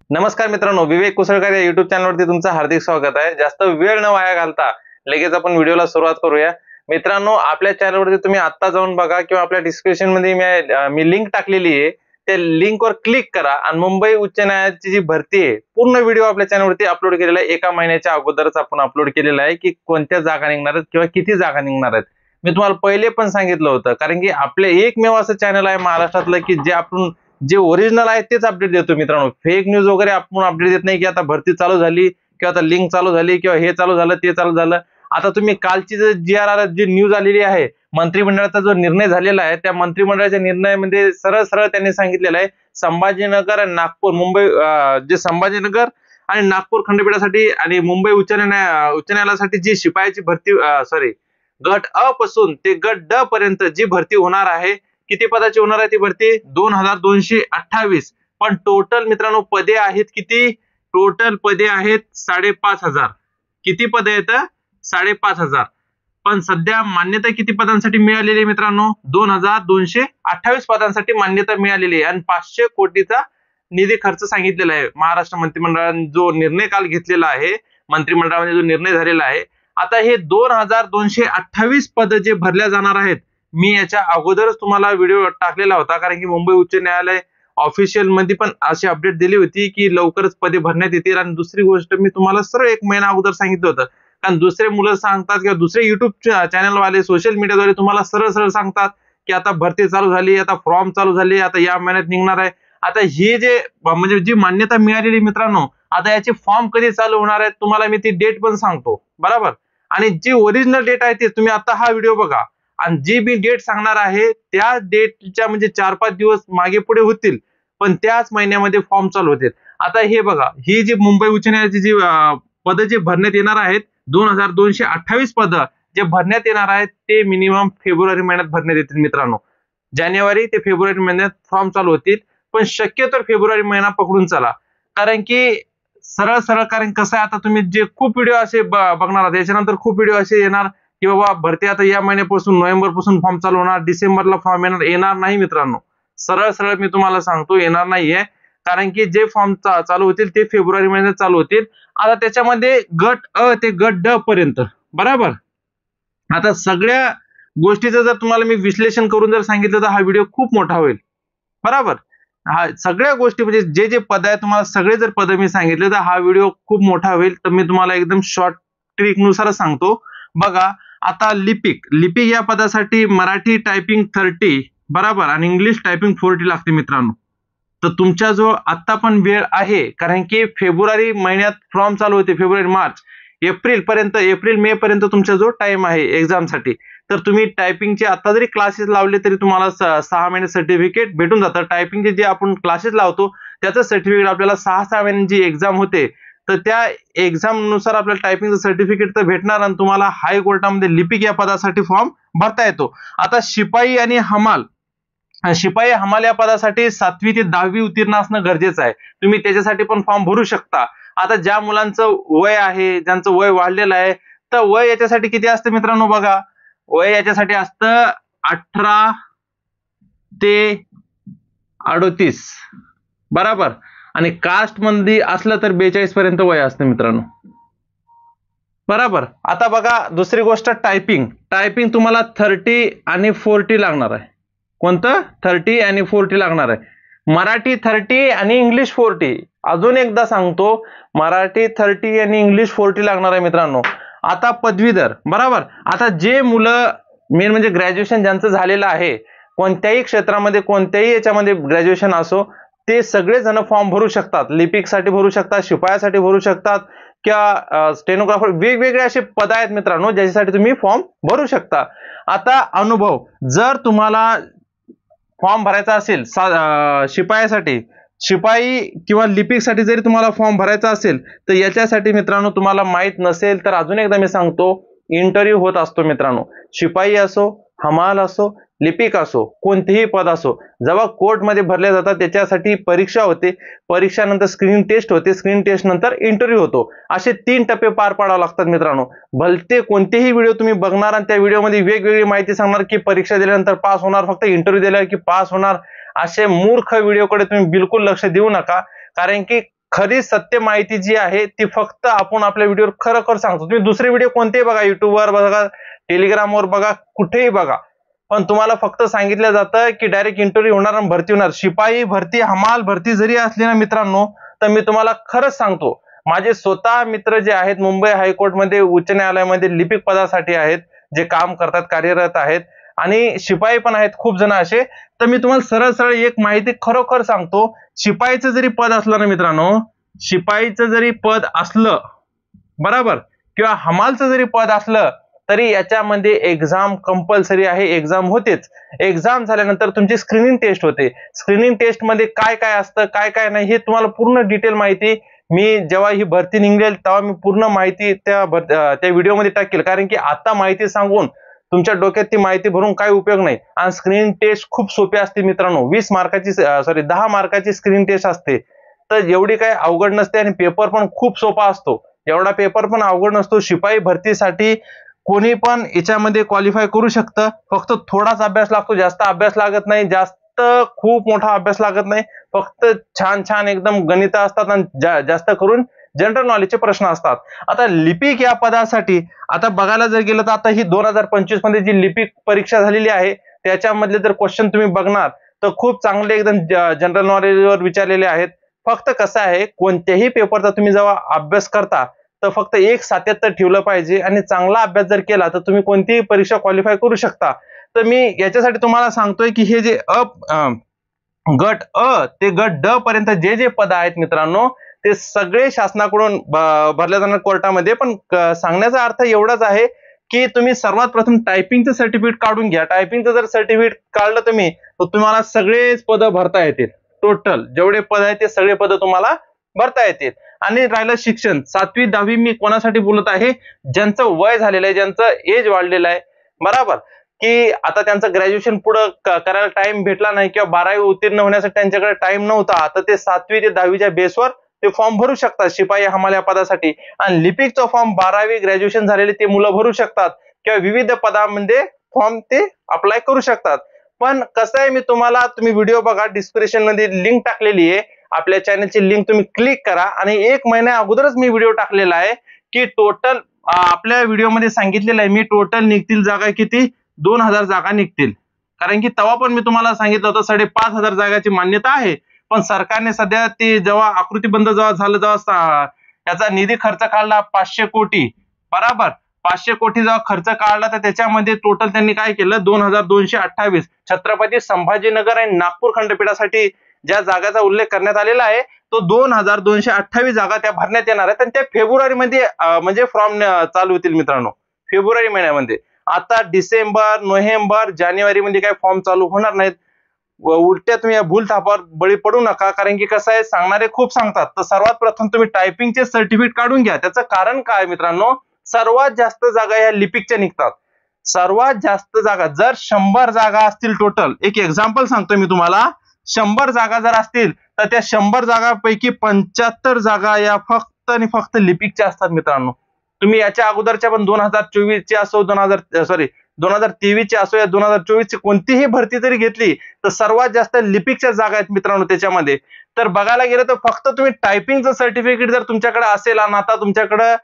नमस्कार मित्रांनो, विवेक कुसळकर या YouTube चॅनलवरती तुमचं हार्दिक स्वागत आहे। जास्त वेळ न वाया घालता लगेच आपण व्हिडिओला सुरुवात करूया। मित्रांनो, आपल्या चॅनलवरती तुम्ही आता जाऊन बघा किंवा आपल्या डिस्क्रिप्शन मध्ये मी लिंक टाकलेली आहे, त्या लिंकवर क्लिक करा आणि मुंबई उच्च न्यायालयाची जी भरती आहे पूर्ण व्हिडिओ आपल्या चॅनलवरती अपलोड केलेला आहे। एका महिन्याच्या अगोदरच आपण अपलोड केलेला आहे की कोणत्या जागा निघणार आहेत किंवा किती जागा निघणार आहेत। मी तुम्हाला पहिले पण सांगितलं होतं, कारण की आपले एकमेव असं चॅनल आहे महाराष्ट्रातलं की जे ओरिजिनल आहे तेच अपडेट देतो मित्रांनो। फेक न्यूज वगैरे आपण अपडेट देत नाही की आता भरती चालू झाली किंवा आता लिंक चालू झाली किंवा हे चालू झालं ते चालू झालं। आता तुम्ही कालची जी जी न्यूज आलेली आहे, मंत्रिमंडळाचा जो निर्णय झालेला आहे, त्या मंत्रिमंडळाच्या निर्णयामध्ये सरळ सरळ त्यांनी सांगितलेलं आहे संभाजीनगर आणि नागपूर जे संभाजीनगर आणि नागपूर खंडपीठासाठी आणि मुंबई उच्च न्यायालयासाठी जी शिपायाची भरती गट अ पासून ते गट ड पर्यंत जी भरती होणार आहे, किती पदाची होणार आहे ती भरती 2228। पण टोटल मित्रांनो पदे आहेत किती? टोटल पदे आहेत 5,500। किती पदे आहेत? 5,500। पण सध्या मान्यता किती पदांसाठी मिळालेली आहे मित्रांनो? 2228 पदांसाठी मान्यता मिळालेली आहे आणि 500 कोटीचा निधी खर्च सांगितलेला आहे। महाराष्ट्र मंत्रिमंडळाने जो निर्णय काल घेतलेला आहे, मंत्रिमंडळामध्ये जो निर्णय झालेला आहे, आता हे 2228 पद जे भरल्या जाणार आहेत, मी याच्या अगोदरच तुम्हाला व्हिडिओ टाकलेला होता, कारण की मुंबई उच्च न्यायालय ऑफिशियल मध्ये पण अशी अपडेट दिली होती की लवकरच पदे भरण्यात येतील। आणि दुसरी गोष्ट मी तुम्हाला सरळ 1 महिना अगोदर सांगितलं होतं, कारण दुसरे मुलं सांगतात किंवा दुसरे युट्यूब चॅनल वाले सोशल मीडियाद्वारे तुम्हाला सरळ सरळ सांगतात की आता भरती चालू झाली, आता फॉर्म चालू झाले, आता या महिन्यात निघणार आहे। आता हे जे म्हणजे जी मान्यता मिळालेली मित्रांनो, आता याचे फॉर्म कधी चालू होणार आहेत तुम्हाला मी ती डेट पण सांगतो, बरोबर। आणि जी ओरिजिनल डेट आहे ती तुम्ही आता हा व्हिडिओ बघा, आणि जी मी डेट सांगणार आहे त्या डेटच्या म्हणजे 4-5 दिवस मागे पुढे होतील, पण त्याच महिन्यामध्ये फॉर्म चालू होतील। आता हे बघा, ही जी मुंबई उच्च न्यायालयाची जी पद जे भरण्यात येणार आहेत, 2228 पद जे भरण्यात येणार आहेत, ते मिनिमम फेब्रुवारी महिन्यात भरण्यात येतील मित्रांनो। जानेवारी ते फेब्रुवारी महिन्यात फॉर्म चालू होतील, पण शक्यतो फेब्रुवारी महिना पकडून चला, कारण की सरळ सरळ कारण कसं आहे, आता तुम्ही जे खूप व्हिडिओ असे बघणार आहात, याच्यानंतर खूप व्हिडिओ असे येणार की बाबा भरती आता या महिन्यापासून नोव्हेंबर पासून फॉर्म चालू होणार, डिसेंबरला फॉर्म येणार नाही मित्रांनो। सरळ सरळ मी तुम्हाला सांगतो, येणार नाहीये, कारण की जे फॉर्म चालू होतील ते फेब्रुवारी महिन्यात चालू होतील। आता त्याच्यामध्ये गट अ ते गट ड पर्यंत, बरोबर। आता सगळ्या गोष्टीचं जर तुम्हाला मी विश्लेषण करून जर सांगितलं तर हा व्हिडिओ खूप मोठा होईल, बरोबर। हा सगळ्या गोष्टी म्हणजे जे जे पद आहे तुम्हाला सगळे जर पद मी सांगितले तर हा व्हिडिओ खूप मोठा होईल। तर मी तुम्हाला एकदम शॉर्ट ट्रिक नुसार सांगतो बघा। आता लिपिक या पदासाठी मराठी टायपिंग 30 बरोबर आणि इंग्लिश टायपिंग 40 लागते मित्रांनो। तर तुमच्याजवळ आता पण वेळ आहे, कारण की फेब्रुवारी महिन्यात फॉर्म चालू होते, फेब्रुवारी मार्च एप्रिल मे पर्यंत तुमच्याजवळ टाइम आहे एक्झाम साठी। तर तुम्ही टायपिंगचे आता जरी क्लासेस लावले तरी तुम्हाला 6 महिने सर्टिफिकेट भेटून जातं। टायपिंगचे जे आपण क्लासेस लावतो त्याचं सर्टिफिकेट आपल्याला 6 महिन्यांची एक्झाम होते, तर त्या एक्झाम नुसार आपल्याला टायपिंगचं सर्टिफिकेट तर भेटणार आणि तुम्हाला हायकोर्टामध्ये लिपिक या पदासाठी फॉर्म भरता येतो। आता शिपाई हमाल या पदासाठी 7वी ते 10वी उत्तीर्ण असणं गरजेचं आहे, तुम्ही त्याच्यासाठी पण फॉर्म भरू शकता। आता ज्या मुलांचं वय आहे, ज्यांचं वय वाढलेलं आहे, तर वय याच्यासाठी किती असतं मित्रांनो बघा, वय याच्यासाठी असतं 18 ते 38 बरोबर, आणि कास्ट मध्ये असलं तर 42 पर्यंत वय असतं मित्रांनो, बरोबर। आता बघा दुसरी गोष्ट, टायपिंग तुम्हाला 30 आणि 40 लागणार आहे। कोणतं? 30 आणि 40 लागणार आहे। मराठी 30 आणि इंग्लिश 40। अजून एकदा सांगतो, मराठी 30 आणि इंग्लिश 40 लागणार आहे मित्रांनो। आता पदवीधर, बरोबर। आता जे मुलं मेन म्हणजे ग्रॅज्युएशन ज्यांचं झालेलं आहे, कोणत्याही क्षेत्रामध्ये कोणत्याही याच्यामध्ये ग्रॅज्युएशन असो, ते सगळे जण फॉर्म भरू शकतात। लिपिक साठी भरू शकतात, शिपायासाठी भरू शकतात किंवा स्टेनोग्राफर, वेगवेगळे असे पद आहेत मित्रांनो ज्याच्यासाठी तुम्ही फॉर्म भरू शकता। आता अनुभव, जर तुम्हाला फॉर्म भरायचा असेल शिपाई किंवा लिपिक साठी जरी तुम्हाला फॉर्म भरायचा असेल, तर याच्यासाठी मित्रांनो तुम्हाला माहित नसेल तर अजून एकदा मी सांगतो, इंटरव्ह्यू होत असतो मित्रांनो। शिपाई असो, हमाल असो, लिपिक असो, कोणतेही पद असो, जेव्हा कोर्टमध्ये भरले जातात त्याच्यासाठी परीक्षा होते, परीक्षानंतर स्क्रीन टेस्ट होते, स्क्रीन टेस्ट नंतर इंटरव्ह्यू होतो। असे 3 टप्पे पार पाडावे लागतात मित्रांनो। भलते कोणतेही व्हिडिओ तुम्ही बघणार आणि त्या व्हिडिओमध्ये वेगवेगळी माहिती सांगणार की परीक्षा दिल्यानंतर पास होणार, फक्त इंटरव्ह्यू दिल्यावर की पास होणार, असे मूर्ख व्हिडिओकडे तुम्ही बिलकुल लक्ष देऊ नका, कारण की खरी सत्य माहिती जी आहे ती फक्त आपण आपल्या व्हिडिओवर खरोखर सांगतो. तुम्ही दुसरे व्हिडिओ कोणतेही बघा, युट्यूबवर बघा, टेलिग्रामवर बघा, कुठेही बघा, पण तुम्हाला फक्त सांगितलं जातं की डायरेक्ट इंटरव्ह्यू होणार आणि भरती होणार. शिपाई भरती, हमाल भरती जरी असली ना मित्रांनो, तर मी तुम्हाला खरंच सांगतो, माझे स्वतः मित्र जे आहेत मुंबई हायकोर्टमध्ये उच्च न्यायालयामध्ये लिपिक पदासाठी आहेत, जे काम करतात, कार्यरत आहेत, आणि शिपाई पण आहेत खूप जण असे. तर मी तुम्हाला सरळ सरळ एक माहिती खरोखर सांगतो, शिपाईचं जरी पद असलं ना मित्रांनो, शिपाईचं जरी पद असलं बरोबर, किंवा हमालचं जरी पद असलं, तरी याच्यामध्ये एक्झाम कंपल्सरी आहे, एक्झाम होतेच. एक्झाम झाल्यानंतर तुमची स्क्रीनिंग टेस्ट होते. स्क्रीनिंग टेस्ट मध्ये काय काय असतं, काय काय नाही, हे तुम्हाला पूर्ण डिटेल माहिती मी जेव्हा ही भरती निघेल तेव्हा मी पूर्ण माहिती त्या व्हिडिओमध्ये टाकेल. कारण की आता माहिती सांगून तुमच्या डोक्यात ती माहिती भरून काही उपयोग नाही. आणि स्क्रीनिंग टेस्ट खूप सोपी असते मित्रांनो, 10 मार्काची स्क्रीनिंग टेस्ट असते. तर एवढी काही अवघड नसते आणि पेपर पण खूप सोपा असतो. एवढा पेपर पण अवघड नसतो. शिपाई भरतीसाठी कोणी पण याच्यामध्ये क्वालिफाय करू शकतं. फक्त थोडाच अभ्यास लागतो, जास्त अभ्यास लागत नाही, जास्त खूप मोठा अभ्यास लागत नाही. फक्त छान छान एकदम गणित असतात आणि जास्त करून जनरल नॉलेजचे प्रश्न असतात. आता लिपिक या पदासाठी आता बघायला जर गेलं तर आता ही 2025 मध्ये जी लिपिक परीक्षा झालेली आहे त्याच्यामधले जर क्वेश्चन तुम्ही बघणार तर खूप चांगले एकदम जनरल नॉलेजवर विचारलेले आहेत. फक्त कसं आहे, कोणत्याही पेपरचा तुम्ही जेव्हा अभ्यास करता तर फक्त एक सातत्य ठेवलं पाहिजे आणि चांगला अभ्यास जर केला तर तुम्ही कोणतीही परीक्षा क्वालिफाय करू शकता. तर मी याच्यासाठी तुम्हाला सांगतोय की हे जे गट अ ते गट ड पर्यंत जे जे पद आहेत मित्रांनो, ते सगळे शासनाकडून भरले जाणार कोर्टामध्ये. पण सांगण्याचा अर्थ एवढाच आहे की तुम्ही सर्वात प्रथम टायपिंगचं सर्टिफिकेट काढून घ्या. टायपिंगचं जर सर्टिफिकेट काढलं तुम्ही तर तुम्हाला सगळेच पद भरता येतील. टोटल जेवढे पद आहेत ते सगळे पद तुम्हाला भरता येतील. आणि राहिलं शिक्षण, 7वी 10वी मी कोणासाठी बोलत आहे, ज्यांचं वय झालेलं आहे, ज्यांचं एज वाढलेलं आहे बरोबर, की आता त्यांचं ग्रॅज्युएशन पुढे करायला टाइम भेटला नाही किंवा 12वी उत्तीर्ण होण्यासाठी त्यांच्याकडे टाइम नव्हता, तर ते 7वी ते 10वीच्या बेसवर ते फॉर्म भरू शकतात शिपाई हमाल या पदासाठी. आणि लिपिकचा फॉर्म 12वी ग्रॅज्युएशन झालेले ते मुलं भरू शकतात किंवा विविध पदांमध्ये फॉर्म ते अप्लाय करू शकतात. पण कसं आहे, मी तुम्हाला, तुम्ही व्हिडिओ बघा, डिस्क्रिप्शन मध्ये लिंक टाकलेली आहे, आपल्या चॅनलची लिंक तुम्ही क्लिक करा. आणि 1 महिन्या अगोदरच मी व्हिडिओ टाकलेला आहे की टोटल आपल्या व्हिडिओमध्ये सांगितलेलं आहे मी, टोटल निघतील जागा किती, 2000 जागा निघतील. कारण की तेव्हा पण मी तुम्हाला सांगितलं होतं 5,500 जागाची मान्यता आहे. पण सरकारने सध्या ते जेव्हा आकृतीबंध जेव्हा झालं तेव्हा त्याचा निधी खर्च काढला 500 कोटी बरोबर. 500 कोटी जेव्हा खर्च काढला तर त्याच्यामध्ये टोटल त्यांनी काय केलं, 2228 छत्रपती संभाजीनगर आणि नागपूर खंडपीठासाठी ज्या जागाचा उल्लेख करण्यात आलेला आहे तो 2228 जागा त्या भरण्यात येणार आहेत. आणि त्या फेब्रुवारीमध्ये म्हणजे फॉर्म चालू होतील मित्रांनो, फेब्रुवारी महिन्यामध्ये. आता डिसेंबर, नोव्हेंबर, जानेवारी मध्ये काही फॉर्म चालू होणार नाहीत. उलट्या तुम्ही या भूल थापावर बळी पडू नका. कारण की कसं आहे, सांगणारे खूप सांगतात. तर सर्वात प्रथम तुम्ही टायपिंगचे सर्टिफिकेट काढून घ्या. त्याचं कारण काय मित्रांनो, सर्वात जास्त जागा या लिपिकच्या निघतात. सर्वात जास्त जागा जर 100 जागा असतील टोटल, एक एक्झाम्पल सांगतो मी तुम्हाला, 100 जागा जर असतील तर त्या 100 जागांपैकी 75 जागा या फक्त आणि फक्त लिपिकच्या असतात मित्रांनो. तुम्ही याच्या अगोदरच्या पण 2024 ची असो, 2023 ची असो या 2024 ची कोणतीही भरती जरी घेतली तर सर्वात जास्त लिपिकच्या जागा आहेत मित्रांनो त्याच्यामध्ये. तर बघायला गेलं तर फक्त तुम्ही टायपिंगचं सर्टिफिकेट जर तुमच्याकडे असेल, आणि आता तुमच्याकडे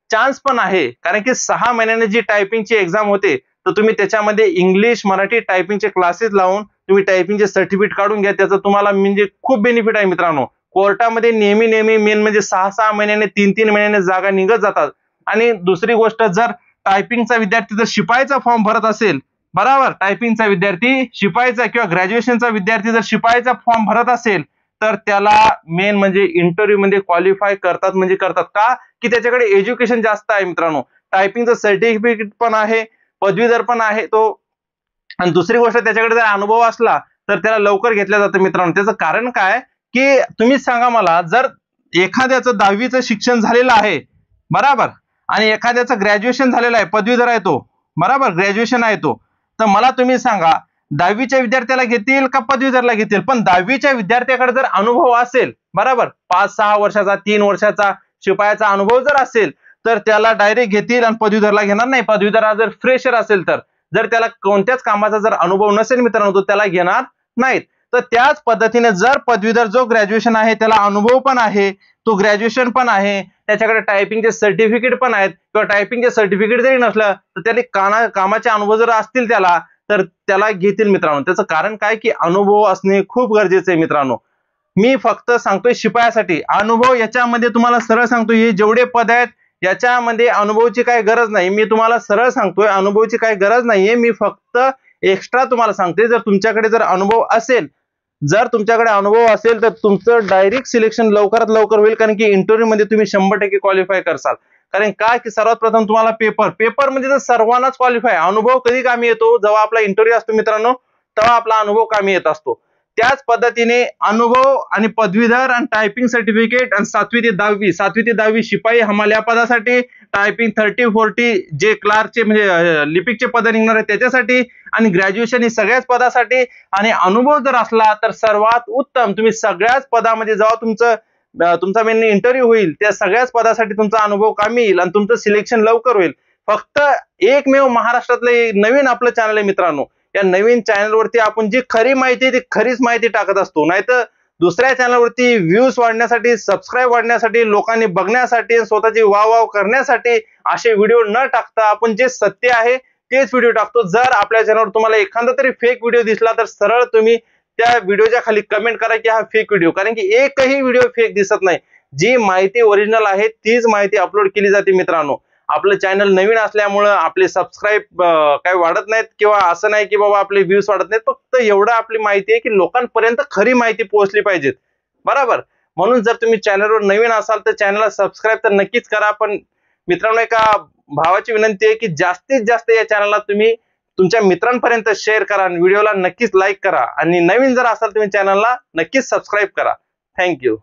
चान्स पण आहे, कारण की 6 महिन्याने जी टायपिंगची एक्झाम होते, तर तुम्ही त्याच्यामध्ये इंग्लिश मराठी टायपिंगचे क्लासेस लावून तुम्ही टायपिंगचे सर्टिफिकेट काढून घ्या. त्याचं तुम्हाला म्हणजे खूप बेनिफिट आहे मित्रांनो. कोर्टामध्ये नेहमी मेन म्हणजे 6 महिन्याने 3 महिन्याने जागा निघत जातात. आणि दुसरी गोष्ट, जर टायपिंगचा विद्यार्थी जर शिपाईचा फॉर्म भरत असेल बरोबर, टायपिंगचा विद्यार्थी शिपाईचा किंवा ग्रॅज्युएशनचा विद्यार्थी जर शिपाईचा फॉर्म भरत असेल तर त्याला मेन म्हणजे इंटरव्ह्यू मध्ये क्वालिफाय करतात, म्हणजे करतात का, की त्याच्याकडे एज्युकेशन जास्त आहे मित्रांनो. टायपिंगचं सर्टिफिकेट पण आहे, पदवीधर पण आहे तो, आणि दुसरी गोष्ट त्याच्याकडे जर अनुभव असला तर त्याला लवकर घेतलं जातं मित्रांनो. त्याचं कारण काय, की तुम्हीच सांगा मला, जर एखाद्याचं 10वीचं शिक्षण झालेलं आहे बरोबर आणि एखाद्याचं ग्रॅज्युएशन झालेलं आहे, पदवीधर आहे तो बरोबर, ग्रॅज्युएशन आहे तो, तर मला तुम्ही सांगा 10वीच्या विद्यार्थ्याला घेतील का पदवीधरला घेतील. पण 10वीच्या विद्यार्थ्याकडे जर अनुभव असेल बरोबर, 5-6 वर्षाचा 3 वर्षाचा शिपायाचा अनुभव जर असेल तर त्याला डायरेक्ट घेतील आणि पदवीधरला घेणार नाही. पदवीधर जर फ्रेशर असेल तर, जर त्याला कोणत्याच कामाचा जर अनुभव नसेल मित्रांनो तर त्याला घेणार नाहीत. तर त्याच पद्धतीने जर पदवीधर जो ग्रॅज्युएशन आहे त्याला अनुभव पण आहे, तो ग्रॅज्युएशन पण आहे, त्याच्याकडे टायपिंगचे सर्टिफिकेट पण आहेत किंवा टायपिंगचे सर्टिफिकेट जरी नसलं तर त्याने कामाचे अनुभव जर असतील त्याला तर त्याला घेतील मित्रांनो. त्याचं कारण काय की अनुभव असणे खूप गरजेचं आहे मित्रांनो. मी फक्त सांगतोय शिपायासाठी अनुभव, याच्यामध्ये तुम्हाला सरळ सांगतो हे जेवढे पद आहेत याच्यामध्ये अनुभवाची काही गरज नाही. मी तुम्हाला सरळ सांगतोय अनुभवाची काही गरज नाहीये. मी फक्त एक्स्ट्रा तुम्हाला सांगते जर तुमच्याकडे जर अनुभव असेल, जर तुमच्याकडे अनुभव असेल तर तुमचं डायरेक्ट सिलेक्शन लवकरात लवकर होईल, कारण की इंटरव्ह्यू मध्ये तुम्ही 100% क्वालिफाय करसाल. कारण काय की सर्वात प्रथम तुम्हाला पेपर म्हणजे तर सर्वांनाच क्वालिफाय. अनुभव कधी कामी येतो जेव्हा आपला इंटरव्ह्यू असतो मित्रांनो, तेव्हा आपला अनुभव कामी येत असतो. त्याच पद्धतीने अनुभव आणि पदवीधर आणि टायपिंग सर्टिफिकेट आणि 7वी ते 10वी शिपाई हमाल या पदासाठी, टायपिंग 30-40 जे क्लार्कचे म्हणजे लिपिकचे पद निघणार आहेत त्याच्यासाठी, आणि ग्रॅज्युएशन ही सगळ्याच पदासाठी. आणि अनुभव जर असला तर सर्वात उत्तम, तुम्ही सगळ्याच पदामध्ये जेव्हा तुमचा मेन इंटरव्ह्यू होईल त्या सगळ्याच पदासाठी तुमचा अनुभव कामी येईल आणि तुमचं सिलेक्शन लवकर होईल. फक्त एकमेव महाराष्ट्रातले नवीन आपलं चॅनल आहे मित्रांनो. या नवीन चॅनलवरती आपण जी खरी माहिती आहे ती खरीच माहिती टाकत असतो. नाहीतर दुसऱ्या चॅनलवरती व्ह्यूज वाढण्यासाठी, सबस्क्राईब वाढण्यासाठी, लोकांनी बघण्यासाठी, स्वतःची वाव करण्यासाठी असे व्हिडिओ न टाकता आपण जे सत्य आहे तेच व्हिडिओ टाकतो. जर आपल्या चॅनलवर तुम्हाला एखादा तरी फेक व्हिडिओ दिसला तर सरळ तुम्ही त्या व्हिडिओच्या खाली कमेंट करा की हा फेक व्हिडिओ, कारण की एकही व्हिडिओ फेक दिसत नाही. जी माहिती ओरिजिनल आहे तीच माहिती अपलोड केली जाते मित्रांनो. आपलं चॅनल नवीन असल्यामुळे आपले सबस्क्राईब काही वाढत नाहीत किंवा असं नाही की बाबा आपले व्ह्यूज वाढत नाहीत. फक्त एवढं आपली माहिती आहे की लोकांपर्यंत खरी माहिती पोहोचली पाहिजे, बरोबर. म्हणून जर तुम्ही चॅनलवर नवीन असाल तर चॅनलला सबस्क्राईब तर नक्कीच करा. पण मित्रांनो एका भावाची विनंती आहे की जास्तीत जास्त या चॅनलला तुम्ही तुमच्या मित्रांपर्यंत शेअर करा आणि व्हिडिओला नक्कीच लाईक करा. आणि नवीन जर असाल तुम्ही चॅनलला नक्कीच सबस्क्राईब करा. थँक्यू.